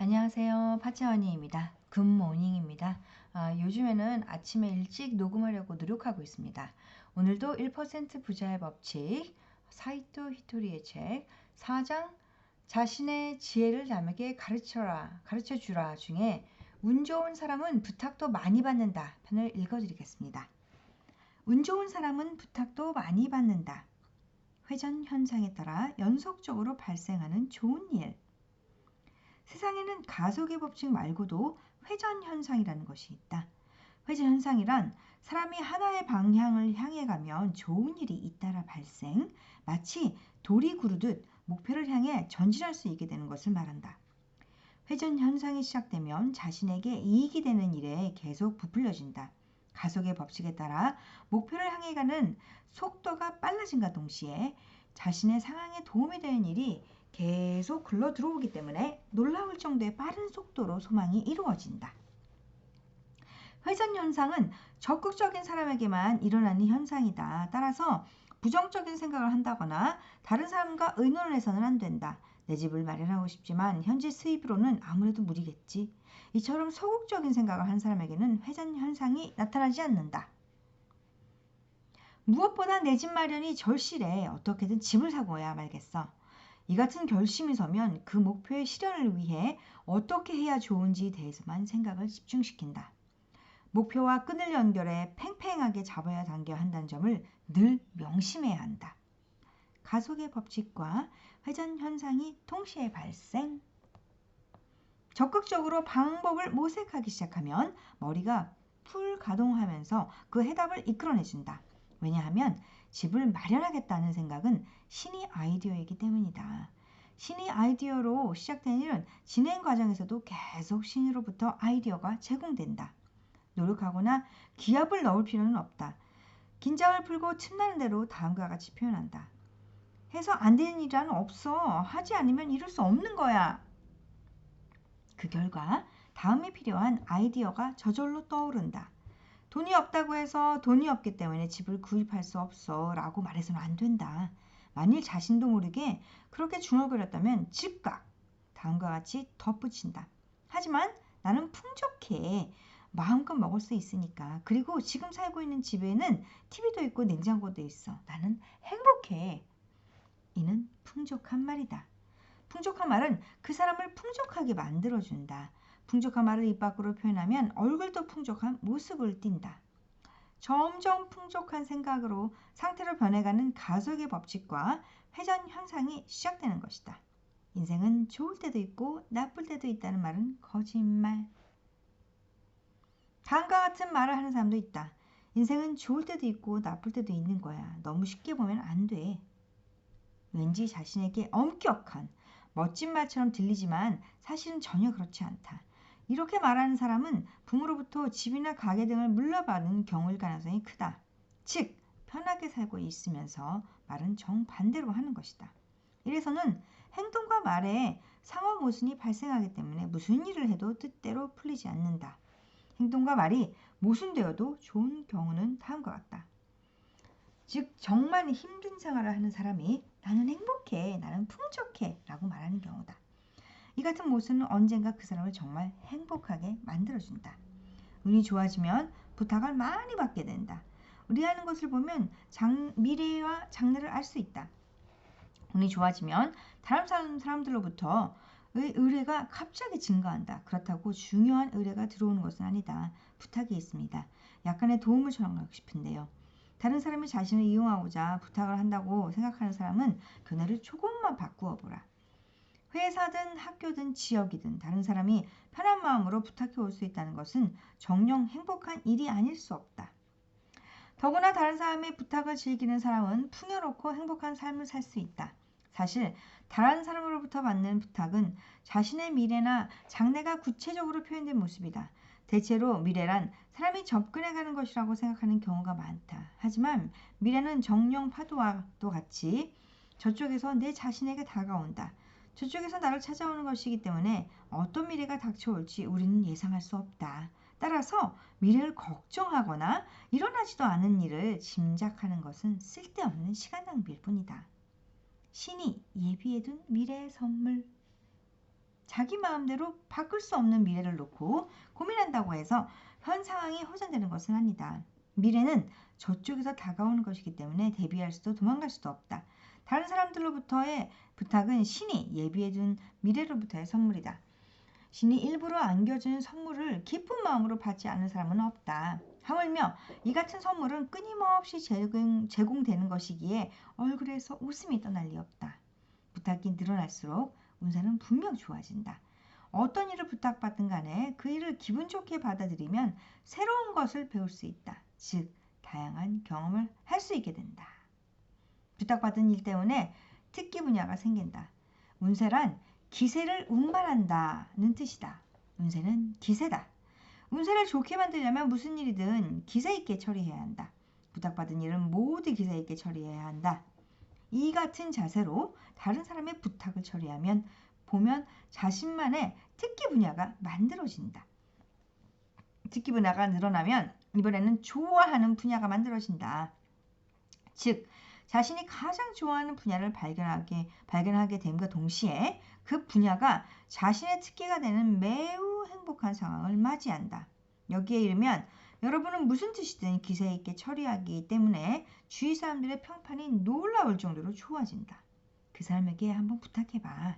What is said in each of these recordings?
안녕하세요. 파채원희입니다. 굿모닝입니다. 요즘에는 아침에 일찍 녹음하려고 노력하고 있습니다. 오늘도 1% 부자의 법칙, 사이토 히토리의 책 4장 자신의 지혜를 남에게 가르쳐주라 중에 운 좋은 사람은 부탁도 많이 받는다 편을 읽어드리겠습니다. 운 좋은 사람은 부탁도 많이 받는다. 회전 현상에 따라 연속적으로 발생하는 좋은 일. 세상에는 가속의 법칙 말고도 회전 현상이라는 것이 있다. 회전 현상이란 사람이 하나의 방향을 향해 가면 좋은 일이 잇따라 발생, 마치 돌이 구르듯 목표를 향해 전진할 수 있게 되는 것을 말한다. 회전 현상이 시작되면 자신에게 이익이 되는 일에 계속 부풀려진다. 가속의 법칙에 따라 목표를 향해 가는 속도가 빨라진과 동시에 자신의 상황에 도움이 되는 일이 계속 굴러 들어오기 때문에 놀라울 정도의 빠른 속도로 소망이 이루어진다. 회전 현상은 적극적인 사람에게만 일어나는 현상이다. 따라서 부정적인 생각을 한다거나 다른 사람과 의논을 해서는 안 된다. 내 집을 마련하고 싶지만 현재 수입으로는 아무래도 무리겠지. 이처럼 소극적인 생각을 한 사람에게는 회전 현상이 나타나지 않는다. 무엇보다 내 집 마련이 절실해. 어떻게든 집을 사고야 말겠어. 이 같은 결심이 서면 그 목표의 실현을 위해 어떻게 해야 좋은지에 대해서만 생각을 집중시킨다. 목표와 끈을 연결해 팽팽하게 잡아야 당겨야 한다는 점을 늘 명심해야 한다. 가속의 법칙과 회전 현상이 동시에 발생. 적극적으로 방법을 모색하기 시작하면 머리가 풀 가동하면서 그 해답을 이끌어내준다. 왜냐하면 집을 마련하겠다는 생각은 신의 아이디어이기 때문이다. 신의 아이디어로 시작된 일은 진행 과정에서도 계속 신으로부터 아이디어가 제공된다. 노력하거나 기합을 넣을 필요는 없다. 긴장을 풀고 틈나는 대로 다음과 같이 표현한다. 해서 안 되는 일은 없어. 하지 않으면 이룰 수 없는 거야. 그 결과 다음에 필요한 아이디어가 저절로 떠오른다. 돈이 없다고 해서 돈이 없기 때문에 집을 구입할 수 없어 라고 말해서는 안 된다. 만일 자신도 모르게 그렇게 중얼거렸다면 즉각 다음과 같이 덧붙인다. 하지만 나는 풍족해. 마음껏 먹을 수 있으니까. 그리고 지금 살고 있는 집에는 TV도 있고 냉장고도 있어. 나는 행복해. 이는 풍족한 말이다. 풍족한 말은 그 사람을 풍족하게 만들어준다. 풍족한 말을 입 밖으로 표현하면 얼굴도 풍족한 모습을 띈다. 점점 풍족한 생각으로 상태로 변해가는 가속의 법칙과 회전 현상이 시작되는 것이다. 인생은 좋을 때도 있고 나쁠 때도 있다는 말은 거짓말. 다음과 같은 말을 하는 사람도 있다. 인생은 좋을 때도 있고 나쁠 때도 있는 거야. 너무 쉽게 보면 안 돼. 왠지 자신에게 엄격한 멋진 말처럼 들리지만 사실은 전혀 그렇지 않다. 이렇게 말하는 사람은 부모로부터 집이나 가게 등을 물려받은 경우일 가능성이 크다. 즉, 편하게 살고 있으면서 말은 정반대로 하는 것이다. 이래서는 행동과 말에 상호 모순이 발생하기 때문에 무슨 일을 해도 뜻대로 풀리지 않는다. 행동과 말이 모순되어도 좋은 경우는 다음과 같다. 즉 정말 힘든 생활을 하는 사람이 나는 행복해, 나는 풍족해 라고 말하는 경우다. 이 같은 모습은 언젠가 그 사람을 정말 행복하게 만들어준다. 운이 좋아지면 부탁을 많이 받게 된다. 의뢰하는 것을 보면 미래와 장래를 알 수 있다. 운이 좋아지면 다른 사람들로부터 의뢰가 갑자기 증가한다. 그렇다고 중요한 의뢰가 들어오는 것은 아니다. 부탁이 있습니다. 약간의 도움을 청하고 싶은데요. 다른 사람이 자신을 이용하고자 부탁을 한다고 생각하는 사람은 견해를 조금만 바꾸어 보라. 회사든 학교든 지역이든 다른 사람이 편한 마음으로 부탁해 올 수 있다는 것은 정녕 행복한 일이 아닐 수 없다. 더구나 다른 사람의 부탁을 즐기는 사람은 풍요롭고 행복한 삶을 살 수 있다. 사실 다른 사람으로부터 받는 부탁은 자신의 미래나 장래가 구체적으로 표현된 모습이다. 대체로 미래란 사람이 접근해가는 것이라고 생각하는 경우가 많다. 하지만 미래는 정령 파도와도 같이 저쪽에서 내 자신에게 다가온다. 저쪽에서 나를 찾아오는 것이기 때문에 어떤 미래가 닥쳐올지 우리는 예상할 수 없다. 따라서 미래를 걱정하거나 일어나지도 않은 일을 짐작하는 것은 쓸데없는 시간 낭비일 뿐이다. 신이 예비해둔 미래의 선물. 자기 마음대로 바꿀 수 없는 미래를 놓고 고민한다고 해서 현 상황이 호전되는 것은 아니다. 미래는 저쪽에서 다가오는 것이기 때문에 대비할 수도 도망갈 수도 없다. 다른 사람들로부터의 부탁은 신이 예비해둔 미래로부터의 선물이다. 신이 일부러 안겨주는 선물을 기쁜 마음으로 받지 않는 사람은 없다. 하물며 이 같은 선물은 끊임없이 제공되는 것이기에 얼굴에서 웃음이 떠날 리 없다. 부탁이 늘어날수록 운세는 분명 좋아진다. 어떤 일을 부탁받든 간에 그 일을 기분 좋게 받아들이면 새로운 것을 배울 수 있다. 즉, 다양한 경험을 할 수 있게 된다. 부탁받은 일 때문에 특기 분야가 생긴다. 운세란 기세를 운반한다는 뜻이다. 운세는 기세다. 운세를 좋게 만들려면 무슨 일이든 기세 있게 처리해야 한다. 부탁받은 일은 모두 기세 있게 처리해야 한다. 이 같은 자세로 다른 사람의 부탁을 처리하면 보면 자신만의 특기 분야가 만들어진다. 특기 분야가 늘어나면 이번에는 좋아하는 분야가 만들어진다. 즉, 자신이 가장 좋아하는 분야를 발견하게 됨과 동시에 그 분야가 자신의 특기가 되는 매우 행복한 상황을 맞이한다. 여기에 이르면 여러분은 무슨 뜻이든 기세 있게 처리하기 때문에 주위 사람들의 평판이 놀라울 정도로 좋아진다. 그 사람에게 한번 부탁해봐.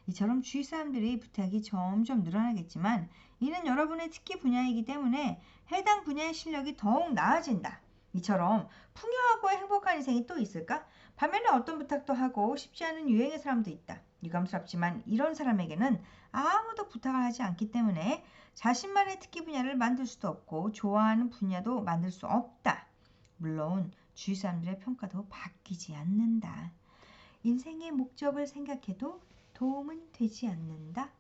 이처럼 주위 사람들의 부탁이 점점 늘어나겠지만 이는 여러분의 특기 분야이기 때문에 해당 분야의 실력이 더욱 나아진다. 이처럼 풍요하고 행복한 인생이 또 있을까? 반면에 어떤 부탁도 하고 싶지 않은 유행의 사람도 있다. 유감스럽지만 이런 사람에게는 아무도 부탁을 하지 않기 때문에 자신만의 특기 분야를 만들 수도 없고 좋아하는 분야도 만들 수 없다. 물론 주위 사람들의 평가도 바뀌지 않는다. 인생의 목적을 생각해도 도움은 되지 않는다.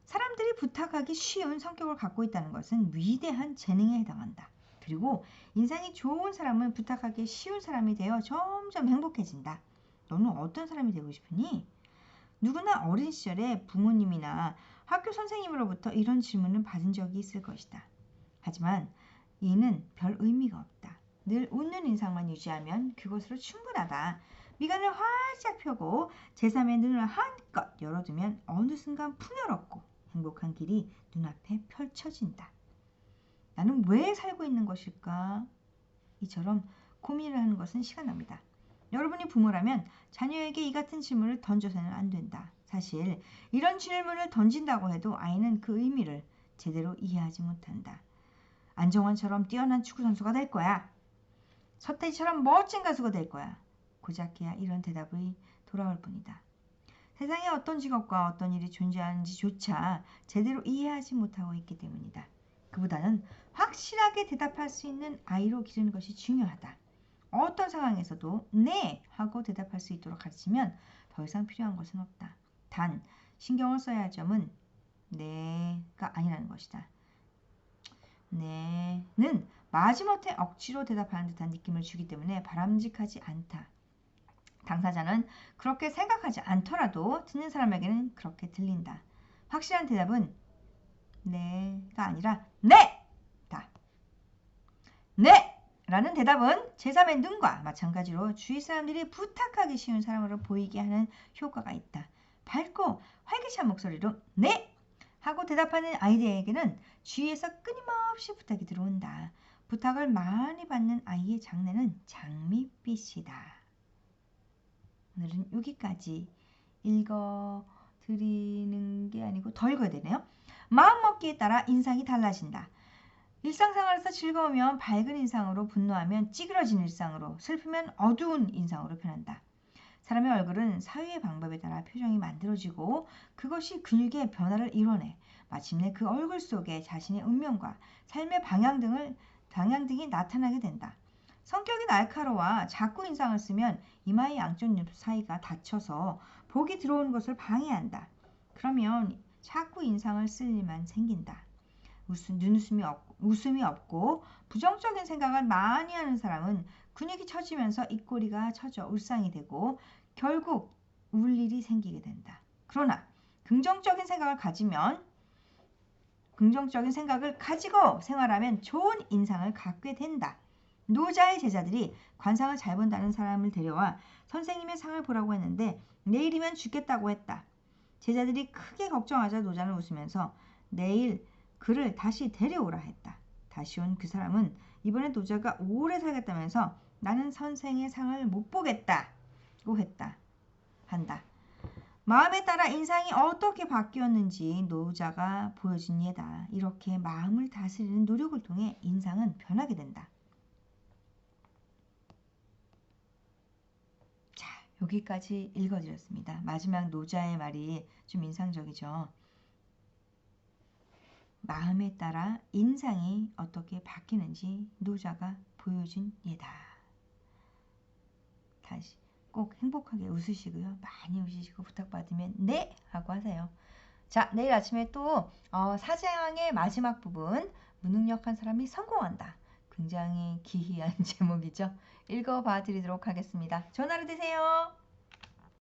사람들이 부탁하기 쉬운 성격을 갖고 있다는 것은 위대한 재능에 해당한다. 그리고 인상이 좋은 사람은 부탁하기 쉬운 사람이 되어 점점 행복해진다. 너는 어떤 사람이 되고 싶으니? 누구나 어린 시절에 부모님이나 학교 선생님으로부터 이런 질문을 받은 적이 있을 것이다. 하지만 이는 별 의미가 없다. 늘 웃는 인상만 유지하면 그것으로 충분하다. 미간을 활짝 펴고 제3의 눈을 한껏 열어두면 어느 순간 풍요롭고 행복한 길이 눈앞에 펼쳐진다. 나는 왜 살고 있는 것일까? 이처럼 고민을 하는 것은 시간납니다. 여러분이 부모라면 자녀에게 이 같은 질문을 던져서는 안 된다. 사실 이런 질문을 던진다고 해도 아이는 그 의미를 제대로 이해하지 못한다. 안정환처럼 뛰어난 축구선수가 될 거야. 서태지처럼 멋진 가수가 될 거야. 고작해야 이런 대답이 돌아올 뿐이다. 세상에 어떤 직업과 어떤 일이 존재하는지조차 제대로 이해하지 못하고 있기 때문이다. 그보다는 확실하게 대답할 수 있는 아이로 기르는 것이 중요하다. 어떤 상황에서도 네 하고 대답할 수 있도록 가르치면 더 이상 필요한 것은 없다. 단 신경을 써야 할 점은 네가 아니라는 것이다. 네는 마지못해 억지로 대답하는 듯한 느낌을 주기 때문에 바람직하지 않다. 당사자는 그렇게 생각하지 않더라도 듣는 사람에게는 그렇게 들린다. 확실한 대답은 네가 아니라 네다. 네! 라는 대답은 제3의 눈과 마찬가지로 주위 사람들이 부탁하기 쉬운 사람으로 보이게 하는 효과가 있다. 밝고 활기찬 목소리로 네! 하고 대답하는 아이들에게는 주위에서 끊임없이 부탁이 들어온다. 부탁을 많이 받는 아이의 장래는 장밋빛이다. 오늘은 여기까지 읽어드리는 게 아니고 더 읽어야 되네요. 마음먹기에 따라 인상이 달라진다. 일상생활에서 즐거우면 밝은 인상으로, 분노하면 찌그러진 일상으로, 슬프면 어두운 인상으로 변한다. 사람의 얼굴은 사유의 방법에 따라 표정이 만들어지고 그것이 근육의 변화를 이뤄내 마침내 그 얼굴 속에 자신의 운명과 삶의 방향 등이 나타나게 된다. 성격이 날카로워 자꾸 인상을 쓰면 이마의 양쪽 눈 사이가 닫혀서 복이 들어오는 것을 방해한다. 그러면 자꾸 인상을 쓸 일만 생긴다. 웃음이 없고 부정적인 생각을 많이 하는 사람은 근육이 처지면서 입꼬리가 처져 울상이 되고 결국 울 일이 생기게 된다. 그러나 긍정적인 생각을 가지고 생활하면 좋은 인상을 갖게 된다. 노자의 제자들이 관상을 잘 본다는 사람을 데려와 선생님의 상을 보라고 했는데 내일이면 죽겠다고 했다. 제자들이 크게 걱정하자 노자는 웃으면서 내일 그를 다시 데려오라 했다. 다시 온 그 사람은 이번에 노자가 오래 살겠다면서 나는 선생의 상을 못 보겠다고 한다. 마음에 따라 인상이 어떻게 바뀌었는지 노자가 보여준 예다. 이렇게 마음을 다스리는 노력을 통해 인상은 변하게 된다. 자, 여기까지 읽어드렸습니다. 마지막 노자의 말이 좀 인상적이죠. 마음에 따라 인상이 어떻게 바뀌는지 노자가 보여준 예다. 다시 꼭 행복하게 웃으시고요. 많이 웃으시고 부탁받으면 네! 하고 하세요. 자, 내일 아침에 또 사제왕의 마지막 부분, 무능력한 사람이 성공한다. 굉장히 기이한 제목이죠. 읽어봐 드리도록 하겠습니다. 좋은 하루 되세요.